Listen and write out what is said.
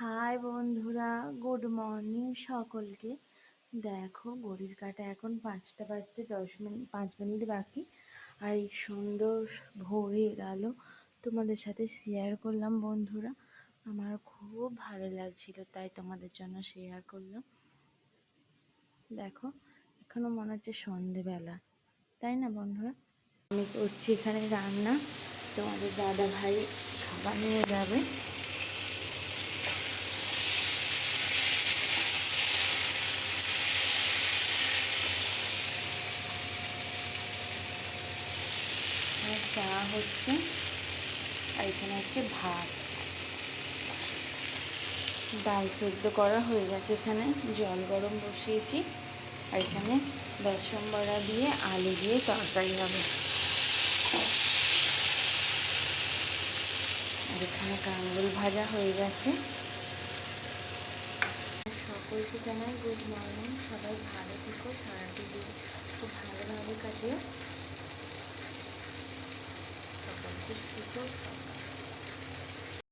High বন্ধুরা, good morning সকলকে। দেখো ঘড়ির কাঁটা এখন 5টা বাজতে 10 মিনিট, 5 মিনিট বাকি। আর এই সুন্দর ভোরের আলো তোমাদের সাথে শেয়ার করলাম বন্ধুরা। আমার খুব ভালো লাগছিল, তাই তোমাদের জন্য শেয়ার করলাম। দেখো এখনো মনে হচ্ছে সন্ধেবেলা, তাই না বন্ধুরা? আমি করছি এখানে রান্না, তোমাদের দাদা ভাই খাবার নিয়ে যাবে। চা হচ্ছে, আর এখানে হচ্ছে ভাত। ডাল সেদ্ধ করা হয়ে গেছে, এখানে জল গরম বসিয়েছি। আর এখানে বেসন বড়া দিয়ে আলু দিয়ে তরকারি হবে। আর এখানে কাঙ্গুল ভাজা হয়ে গেছে। সকলকে জানাই গুড মর্নিং। সবাই ভালো থেকো, সারাটি দিন খুব ভালোভাবে কাটিও।